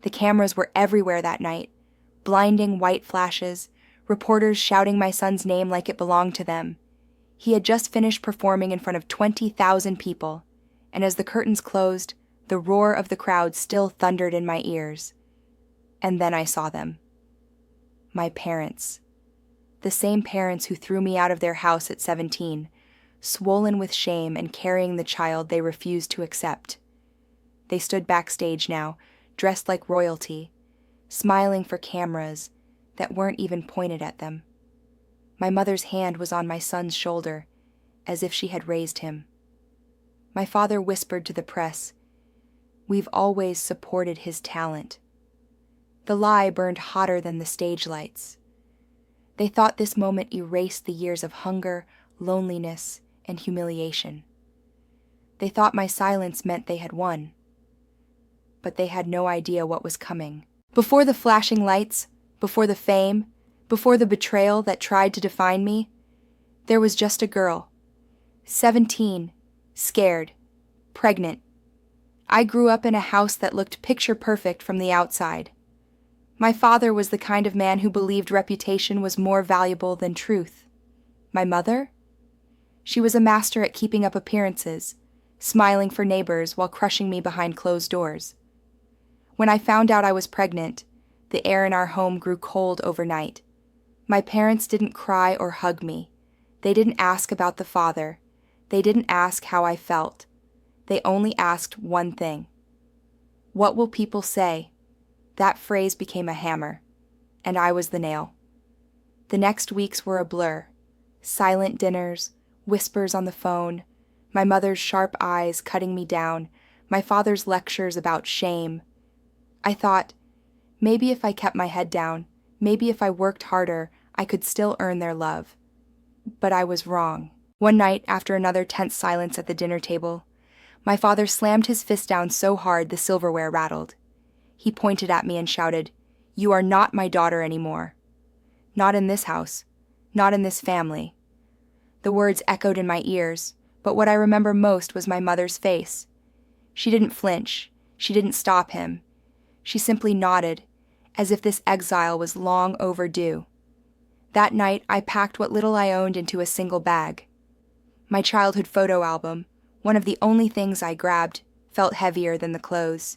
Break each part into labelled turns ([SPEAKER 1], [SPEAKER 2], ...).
[SPEAKER 1] The cameras were everywhere that night, blinding white flashes, reporters shouting my son's name like it belonged to them. He had just finished performing in front of 20,000 people, and as the curtains closed, the roar of the crowd still thundered in my ears. And then I saw them. My parents. The same parents who threw me out of their house at 17, swollen with shame and carrying the child they refused to accept. They stood backstage now, dressed like royalty, smiling for cameras that weren't even pointed at them. My mother's hand was on my son's shoulder, as if she had raised him. My father whispered to the press, "We've always supported his talent." The lie burned hotter than the stage lights. They thought this moment erased the years of hunger, loneliness, and humiliation. They thought my silence meant they had won. But they had no idea what was coming. Before the flashing lights, before the fame, before the betrayal that tried to define me, there was just a girl. 17, scared, pregnant. I grew up in a house that looked picture perfect from the outside. My father was the kind of man who believed reputation was more valuable than truth. My mother? She was a master at keeping up appearances, smiling for neighbors while crushing me behind closed doors. When I found out I was pregnant, the air in our home grew cold overnight. My parents didn't cry or hug me. They didn't ask about the father. They didn't ask how I felt. They only asked one thing. What will people say? That phrase became a hammer, and I was the nail. The next weeks were a blur. Silent dinners, whispers on the phone, my mother's sharp eyes cutting me down, my father's lectures about shame. I thought, maybe if I kept my head down, maybe if I worked harder, I could still earn their love. But I was wrong. One night, after another tense silence at the dinner table, my father slammed his fist down so hard the silverware rattled. He pointed at me and shouted, "You are not my daughter anymore. Not in this house. Not in this family." The words echoed in my ears, but what I remember most was my mother's face. She didn't flinch. She didn't stop him. She simply nodded, as if this exile was long overdue. That night, I packed what little I owned into a single bag. My childhood photo album, one of the only things I grabbed, felt heavier than the clothes.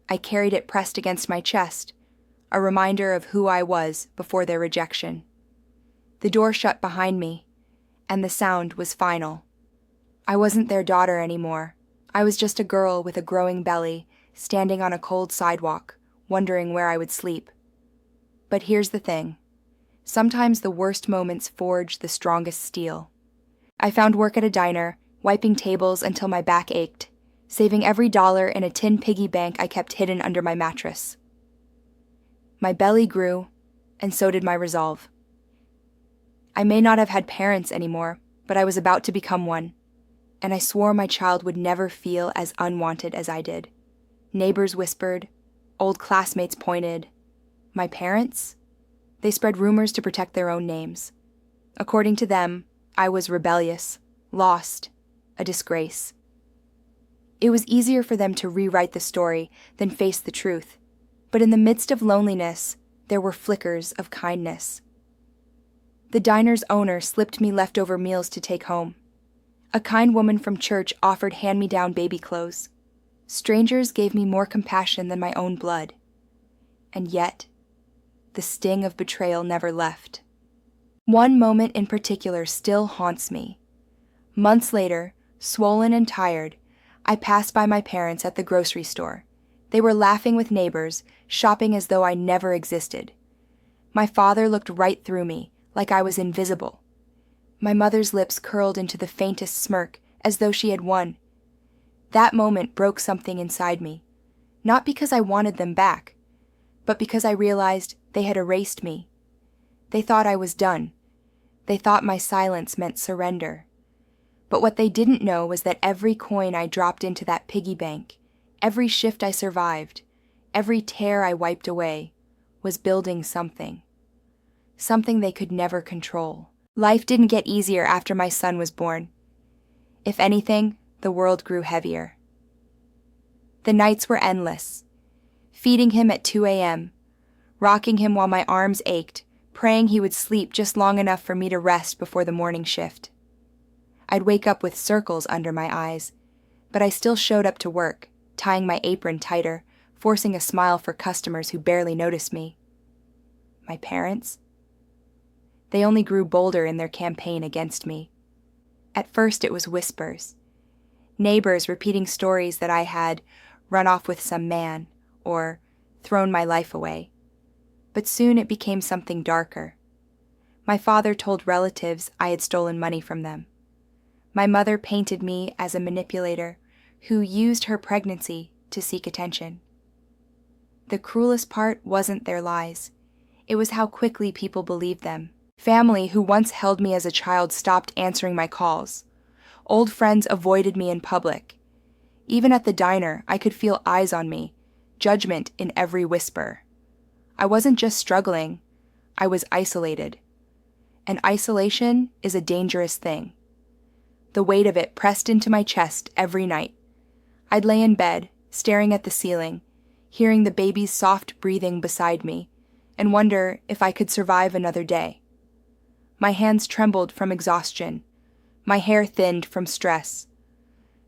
[SPEAKER 1] I carried it pressed against my chest, a reminder of who I was before their rejection. The door shut behind me, and the sound was final. I wasn't their daughter anymore. I was just a girl with a growing belly, standing on a cold sidewalk, wondering where I would sleep. But here's the thing. Sometimes the worst moments forge the strongest steel. I found work at a diner, wiping tables until my back ached, saving every dollar in a tin piggy bank I kept hidden under my mattress. My belly grew, and so did my resolve. I may not have had parents anymore, but I was about to become one, and I swore my child would never feel as unwanted as I did. Neighbors whispered, old classmates pointed. My parents? They spread rumors to protect their own names. According to them, I was rebellious, lost, a disgrace. It was easier for them to rewrite the story than face the truth, but in the midst of loneliness, there were flickers of kindness. The diner's owner slipped me leftover meals to take home. A kind woman from church offered hand-me-down baby clothes. Strangers gave me more compassion than my own blood. And yet, the sting of betrayal never left. One moment in particular still haunts me. Months later, swollen and tired, I passed by my parents at the grocery store. They were laughing with neighbors, shopping as though I never existed. My father looked right through me, like I was invisible. My mother's lips curled into the faintest smirk, as though she had won. That moment broke something inside me, not because I wanted them back, but because I realized they had erased me. They thought I was done. They thought my silence meant surrender. But what they didn't know was that every coin I dropped into that piggy bank, every shift I survived, every tear I wiped away, was building something. Something they could never control. Life didn't get easier after my son was born. If anything, the world grew heavier. The nights were endless. feeding him at 2 a.m., rocking him while my arms ached, praying he would sleep just long enough for me to rest before the morning shift. I'd wake up with circles under my eyes, but I still showed up to work, tying my apron tighter, forcing a smile for customers who barely noticed me. My parents? They only grew bolder in their campaign against me. At first it was whispers. Neighbors repeating stories that I had run off with some man, or thrown my life away. But soon it became something darker. My father told relatives I had stolen money from them. My mother painted me as a manipulator who used her pregnancy to seek attention. The cruelest part wasn't their lies. It was how quickly people believed them. Family who once held me as a child stopped answering my calls. Old friends avoided me in public. Even at the diner, I could feel eyes on me, judgment in every whisper. I wasn't just struggling, I was isolated. And isolation is a dangerous thing. The weight of it pressed into my chest every night. I'd lay in bed, staring at the ceiling, hearing the baby's soft breathing beside me, and wonder if I could survive another day. My hands trembled from exhaustion. My hair thinned from stress.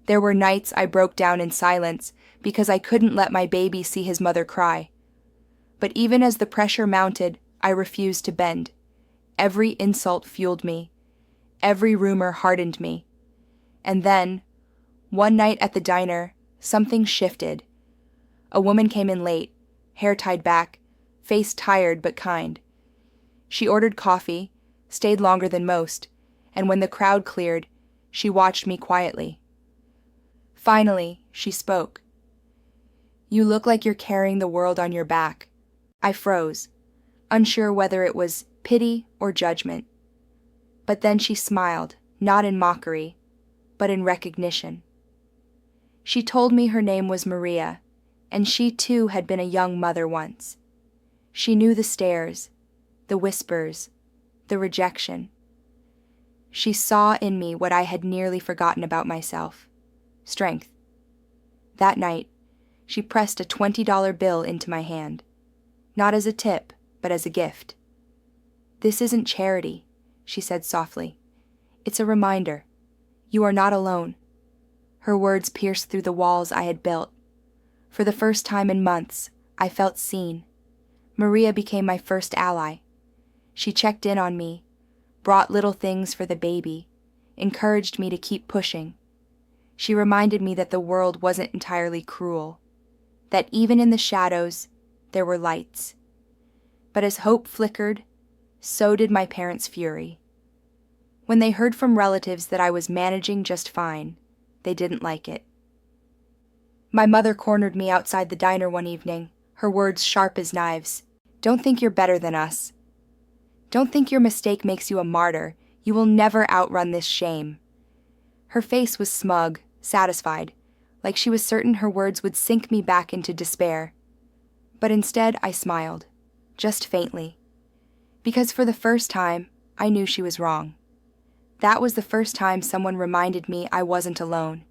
[SPEAKER 1] There were nights I broke down in silence because I couldn't let my baby see his mother cry. But even as the pressure mounted, I refused to bend. Every insult fueled me. Every rumor hardened me. And then, one night at the diner, something shifted. A woman came in late, hair tied back, face tired but kind. She ordered coffee, stayed longer than most, and when the crowd cleared, she watched me quietly. Finally, she spoke. "You look like you're carrying the world on your back." I froze, unsure whether it was pity or judgment. But then she smiled, not in mockery, but in recognition. She told me her name was Maria, and she too had been a young mother once. She knew the stares, the whispers, the rejection. She saw in me what I had nearly forgotten about myself: strength. That night, she pressed a $20 bill into my hand, not as a tip, but as a gift. "This isn't charity," she said softly. "It's a reminder. You are not alone." Her words pierced through the walls I had built. For the first time in months, I felt seen. Maria became my first ally. She checked in on me, brought little things for the baby, encouraged me to keep pushing. She reminded me that the world wasn't entirely cruel, that even in the shadows, there were lights. But as hope flickered, so did my parents' fury. When they heard from relatives that I was managing just fine, they didn't like it. My mother cornered me outside the diner one evening, her words sharp as knives. "Don't think you're better than us. Don't think your mistake makes you a martyr. You will never outrun this shame." Her face was smug, satisfied, like she was certain her words would sink me back into despair. But instead I smiled, just faintly. Because for the first time, I knew she was wrong. That was the first time someone reminded me I wasn't alone.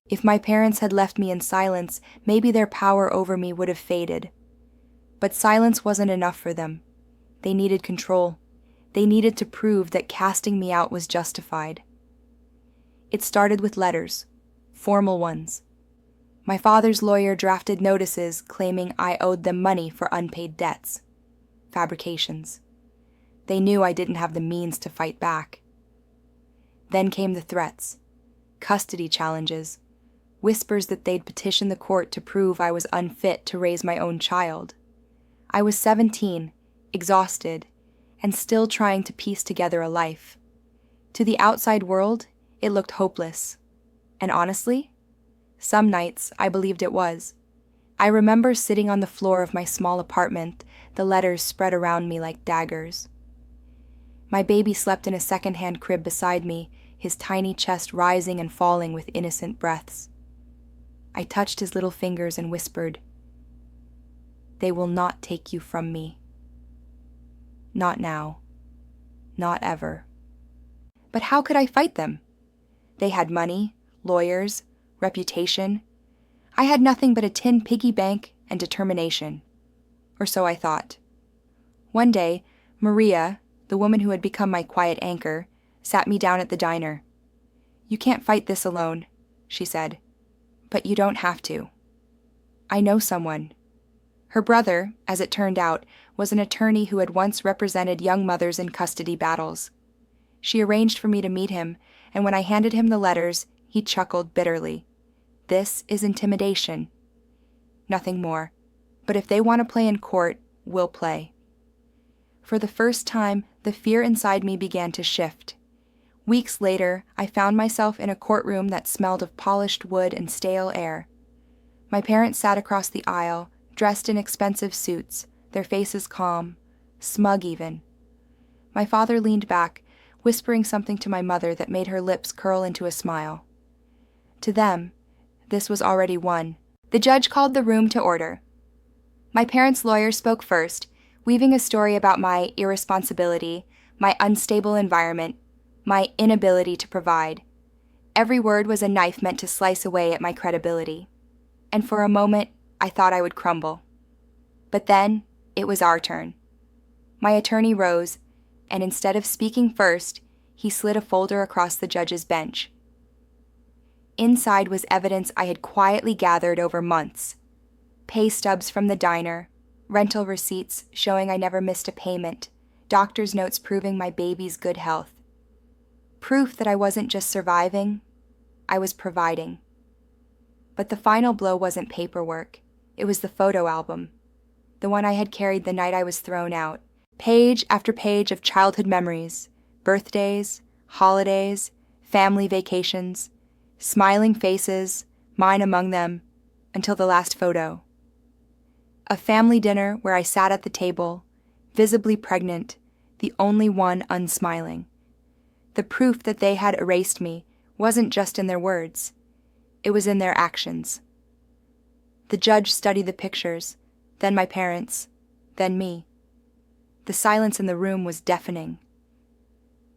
[SPEAKER 1] If my parents had left me in silence, maybe their power over me would have faded. But silence wasn't enough for them. They needed control. They needed to prove that casting me out was justified. It started with letters, formal ones. My father's lawyer drafted notices claiming I owed them money for unpaid debts. Fabrications. They knew I didn't have the means to fight back. Then came the threats, custody challenges, whispers that they'd petition the court to prove I was unfit to raise my own child. I was 17, exhausted, and still trying to piece together a life. To the outside world, it looked hopeless. And honestly, some nights I believed it was. I remember sitting on the floor of my small apartment, the letters spread around me like daggers. My baby slept in a second-hand crib beside me, his tiny chest rising and falling with innocent breaths. I touched his little fingers and whispered, "They will not take you from me. Not now. Not ever." But how could I fight them? They had money, lawyers, reputation. I had nothing but a tin piggy bank and determination. Or so I thought. One day, Maria, the woman who had become my quiet anchor, sat me down at the diner. "You can't fight this alone," she said. "But you don't have to. I know someone." Her brother, as it turned out, was an attorney who had once represented young mothers in custody battles. She arranged for me to meet him, and when I handed him the letters, he chuckled bitterly. "This is intimidation." Nothing more. But if they want to play in court, we'll play. For the first time, the fear inside me began to shift. Weeks later, I found myself in a courtroom that smelled of polished wood and stale air. My parents sat across the aisle, dressed in expensive suits, their faces calm, smug even. My father leaned back, whispering something to my mother that made her lips curl into a smile. To them, this was already won. The judge called the room to order. My parents' lawyer spoke first, weaving a story about my irresponsibility, my unstable environment, my inability to provide. Every word was a knife meant to slice away at my credibility. And for a moment, I thought I would crumble. But then, it was our turn. My attorney rose, and instead of speaking first, he slid a folder across the judge's bench. Inside was evidence I had quietly gathered over months. Pay stubs from the diner, rental receipts showing I never missed a payment, doctor's notes proving my baby's good health. Proof that I wasn't just surviving, I was providing. But the final blow wasn't paperwork. It was the photo album, the one I had carried the night I was thrown out. Page after page of childhood memories, birthdays, holidays, family vacations, smiling faces, mine among them, until the last photo. A family dinner where I sat at the table, visibly pregnant, the only one unsmiling. The proof that they had erased me wasn't just in their words. It was in their actions. The judge studied the pictures, then my parents, then me. The silence in the room was deafening.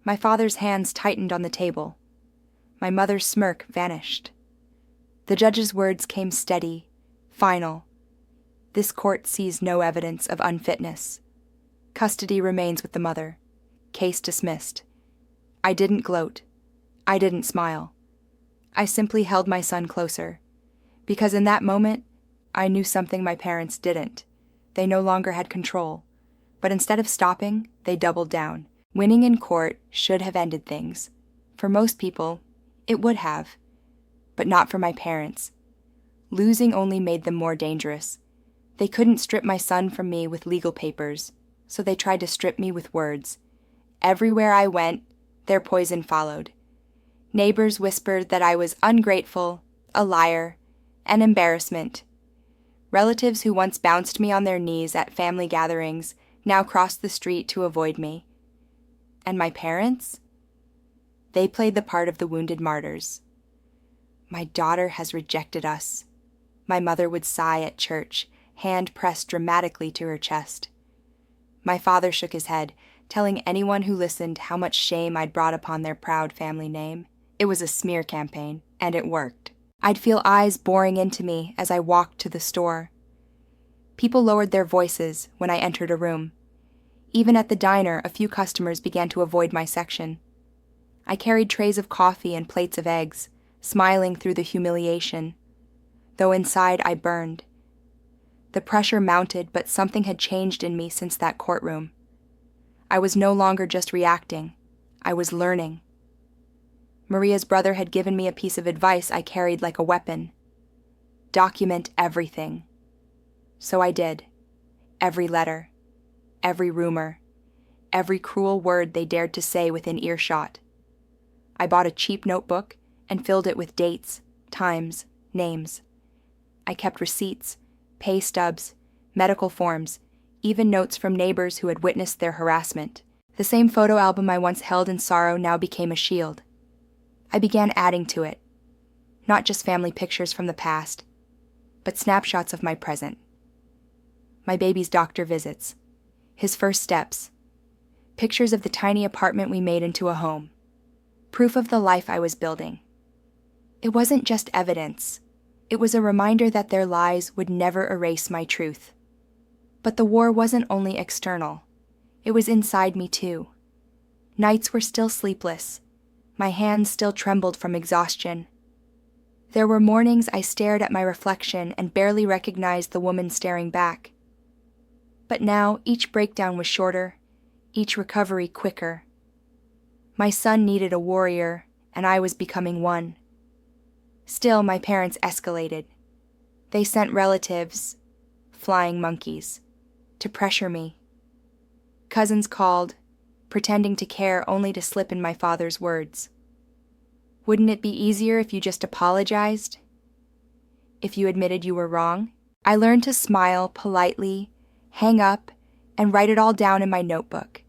[SPEAKER 1] My father's hands tightened on the table. My mother's smirk vanished. The judge's words came steady, final. This court sees no evidence of unfitness. Custody remains with the mother. Case dismissed. I didn't gloat. I didn't smile. I simply held my son closer, because in that moment, I knew something my parents didn't. They no longer had control, but instead of stopping, they doubled down. Winning in court should have ended things. For most people, it would have, but not for my parents. Losing only made them more dangerous. They couldn't strip my son from me with legal papers, so they tried to strip me with words. Everywhere I went, their poison followed. Neighbors whispered that I was ungrateful, a liar, an embarrassment. Relatives who once bounced me on their knees at family gatherings now crossed the street to avoid me. And my parents? They played the part of the wounded martyrs. "My daughter has rejected us," my mother would sigh at church, hand pressed dramatically to her chest. My father shook his head, telling anyone who listened how much shame I'd brought upon their proud family name. It was a smear campaign, and it worked. I'd feel eyes boring into me as I walked to the store. People lowered their voices when I entered a room. Even at the diner, a few customers began to avoid my section. I carried trays of coffee and plates of eggs, smiling through the humiliation, though inside I burned. The pressure mounted, but something had changed in me since that courtroom. I was no longer just reacting. I was learning. Maria's brother had given me a piece of advice I carried like a weapon. Document everything. So I did. Every letter. Every rumor. Every cruel word they dared to say within earshot. I bought a cheap notebook and filled it with dates, times, names. I kept receipts, pay stubs, medical forms, even notes from neighbors who had witnessed their harassment. The same photo album I once held in sorrow now became a shield. I began adding to it, not just family pictures from the past, but snapshots of my present. My baby's doctor visits, his first steps, pictures of the tiny apartment we made into a home, proof of the life I was building. It wasn't just evidence, It was a reminder that their lies would never erase my truth. But the war wasn't only external. It was inside me too. Nights were still sleepless. My hands still trembled from exhaustion. There were mornings I stared at my reflection and barely recognized the woman staring back. But now each breakdown was shorter, each recovery quicker. My son needed a warrior, and I was becoming one. Still, my parents escalated. They sent relatives, flying monkeys, to pressure me. Cousins called, pretending to care only to slip in my father's words. Wouldn't it be easier if you just apologized? If you admitted you were wrong? I learned to smile politely, hang up, and write it all down in my notebook.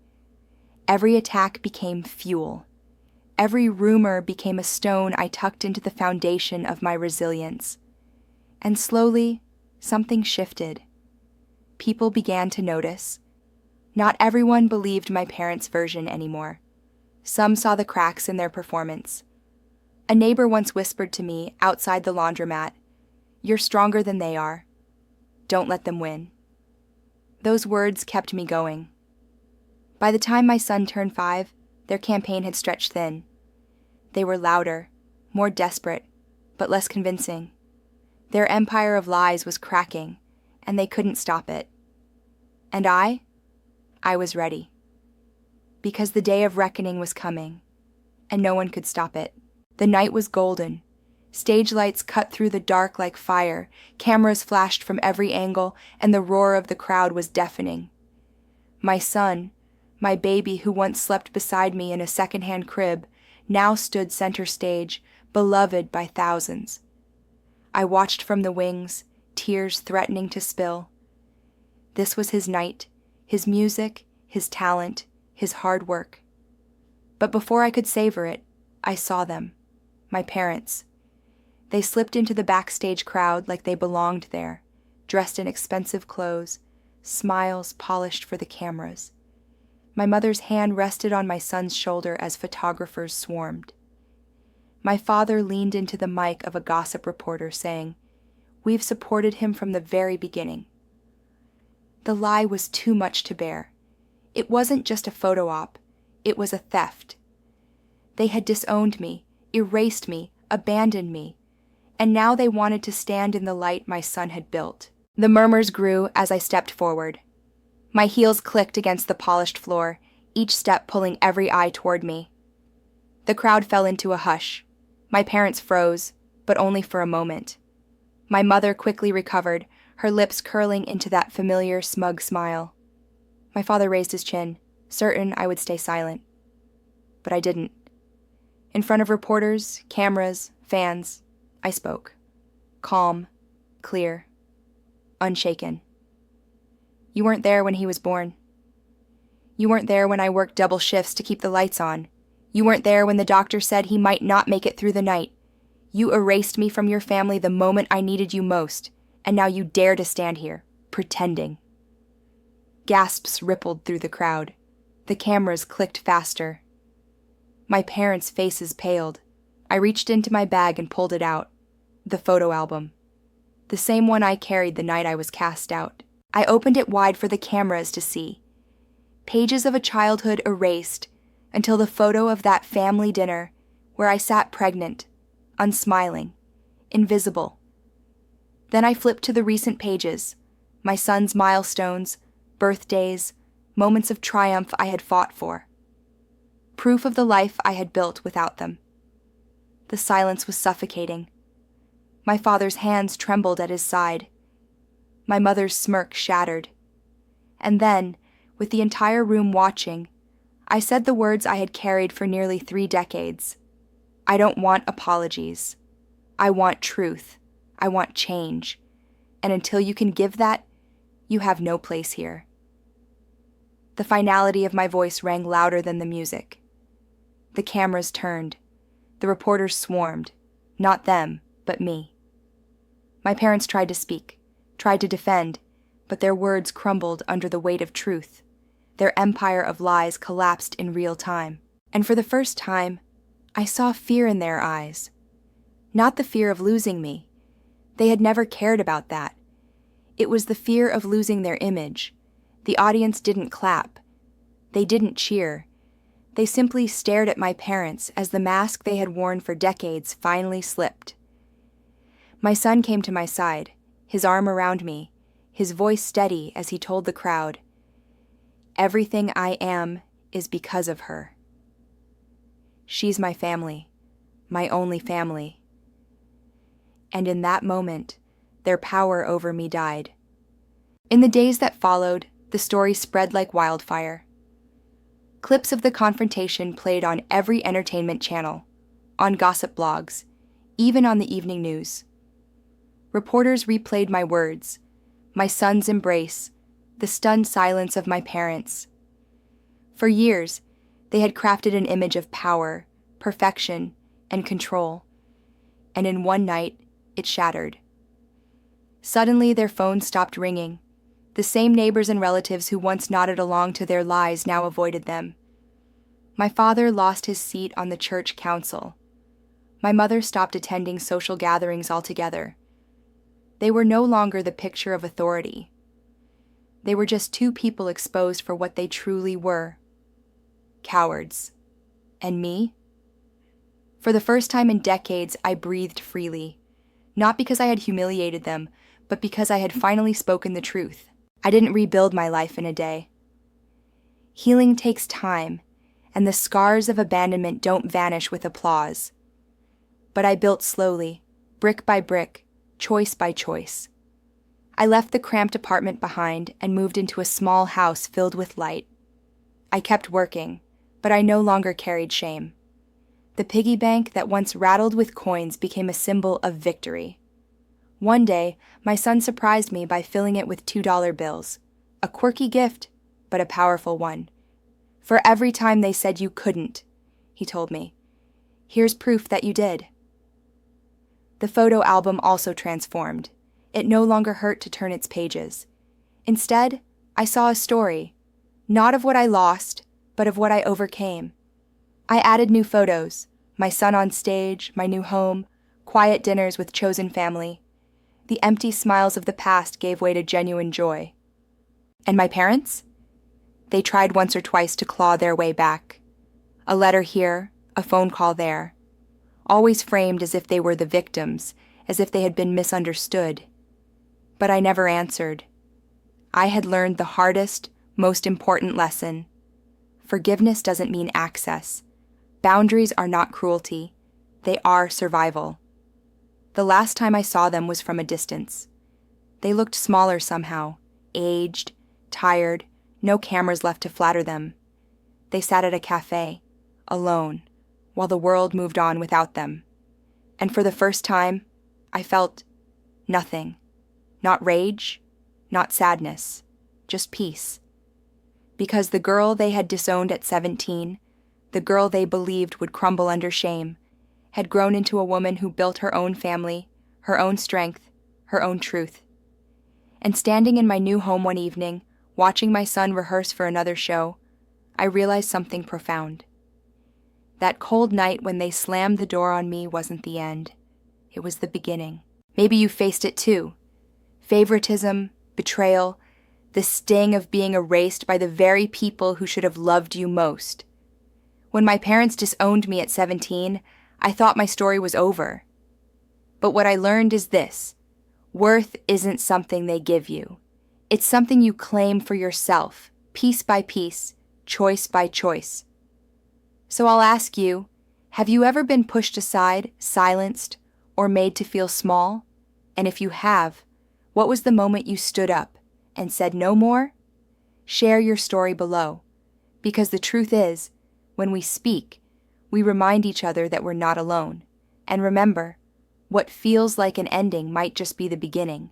[SPEAKER 1] Every attack became fuel. Every rumor became a stone I tucked into the foundation of my resilience. And slowly, something shifted. People began to notice. Not everyone believed my parents' version anymore. Some saw the cracks in their performance. A neighbor once whispered to me outside the laundromat, "You're stronger than they are. Don't let them win." Those words kept me going. By the time my son turned 5, their campaign had stretched thin. They were louder, more desperate, but less convincing. Their empire of lies was cracking, and they couldn't stop it. And I was ready. Because the day of reckoning was coming, and no one could stop it. The night was golden. Stage lights cut through the dark like fire, cameras flashed from every angle, and the roar of the crowd was deafening. My son, my baby who once slept beside me in a second-hand crib, now stood center stage, beloved by thousands. I watched from the wings, tears threatening to spill. This was his night, his music, his talent, his hard work. But before I could savor it, I saw them, my parents. They slipped into the backstage crowd like they belonged there, dressed in expensive clothes, smiles polished for the cameras. My mother's hand rested on my son's shoulder as photographers swarmed. My father leaned into the mic of a gossip reporter saying, "We've supported him from the very beginning." The lie was too much to bear. It wasn't just a photo op, it was a theft. They had disowned me, erased me, abandoned me, and now they wanted to stand in the light my son had built. The murmurs grew as I stepped forward. My heels clicked against the polished floor, each step pulling every eye toward me. The crowd fell into a hush. My parents froze, but only for a moment. My mother quickly recovered, her lips curling into that familiar, smug smile. My father raised his chin, certain I would stay silent. But I didn't. In front of reporters, cameras, fans, I spoke. Calm, clear, unshaken. You weren't there when he was born. You weren't there when I worked double shifts to keep the lights on. You weren't there when the doctor said he might not make it through the night. You erased me from your family the moment I needed you most, and now you dare to stand here, pretending. Gasps rippled through the crowd. The cameras clicked faster. My parents' faces paled. I reached into my bag and pulled it out. The photo album. The same one I carried the night I was cast out. I opened it wide for the cameras to see. Pages of a childhood erased until the photo of that family dinner where I sat pregnant, unsmiling, invisible. Then I flipped to the recent pages, my son's milestones, birthdays, moments of triumph I had fought for. Proof of the life I had built without them. The silence was suffocating. My father's hands trembled at his side. My mother's smirk shattered. And then, with the entire room watching, I said the words I had carried for nearly 3 decades. I don't want apologies. I want truth. I want change. And until you can give that, you have no place here. The finality of my voice rang louder than the music. The cameras turned. The reporters swarmed. Not them, but me. My parents tried to speak, tried to defend, but their words crumbled under the weight of truth. Their empire of lies collapsed in real time. And for the first time, I saw fear in their eyes. Not the fear of losing me, They had never cared about that. It was the fear of losing their image. The audience didn't clap. They didn't cheer. They simply stared at my parents as the mask they had worn for decades finally slipped. My son came to my side, his arm around me, his voice steady as he told the crowd, "Everything I am is because of her. She's my family, my only family." And in that moment, their power over me died. In the days that followed, the story spread like wildfire. Clips of the confrontation played on every entertainment channel, on gossip blogs, even on the evening news. Reporters replayed my words, my son's embrace, the stunned silence of my parents. For years, they had crafted an image of power, perfection, and control, and in one night, it shattered. Suddenly, their phones stopped ringing. The same neighbors and relatives who once nodded along to their lies now avoided them. My father lost his seat on the church council. My mother stopped attending social gatherings altogether. They were no longer the picture of authority. They were just two people exposed for what they truly were. Cowards. And me? For the first time in decades, I breathed freely. Not because I had humiliated them, but because I had finally spoken the truth. I didn't rebuild my life in a day. Healing takes time, and the scars of abandonment don't vanish with applause. But I built slowly, brick by brick, choice by choice. I left the cramped apartment behind and moved into a small house filled with light. I kept working, but I no longer carried shame. The piggy bank that once rattled with coins became a symbol of victory. One day, my son surprised me by filling it with $2 bills. A quirky gift, but a powerful one. "For every time they said you couldn't," he told me, "here's proof that you did." The photo album also transformed. It no longer hurt to turn its pages. Instead, I saw a story, not of what I lost, but of what I overcame. I added new photos, my son on stage, my new home, quiet dinners with chosen family. The empty smiles of the past gave way to genuine joy. And my parents? They tried once or twice to claw their way back. A letter here, a phone call there. Always framed as if they were the victims, as if they had been misunderstood. But I never answered. I had learned the hardest, most important lesson. Forgiveness doesn't mean access. Boundaries are not cruelty. They are survival. The last time I saw them was from a distance. They looked smaller somehow, aged, tired, no cameras left to flatter them. They sat at a cafe, alone, while the world moved on without them. And for the first time, I felt nothing. Not rage, not sadness, just peace. Because the girl they had disowned at 17, the girl they believed would crumble under shame, had grown into a woman who built her own family, her own strength, her own truth. And standing in my new home one evening, watching my son rehearse for another show, I realized something profound. That cold night when they slammed the door on me wasn't the end. It was the beginning. Maybe you faced it too. Favoritism, betrayal, the sting of being erased by the very people who should have loved you most. When my parents disowned me at 17, I thought my story was over. But what I learned is this: worth isn't something they give you. It's something you claim for yourself, piece by piece, choice by choice. So I'll ask you, have you ever been pushed aside, silenced, or made to feel small? And if you have, what was the moment you stood up and said no more? Share your story below. Because the truth is, when we speak, we remind each other that we're not alone. And remember, what feels like an ending might just be the beginning.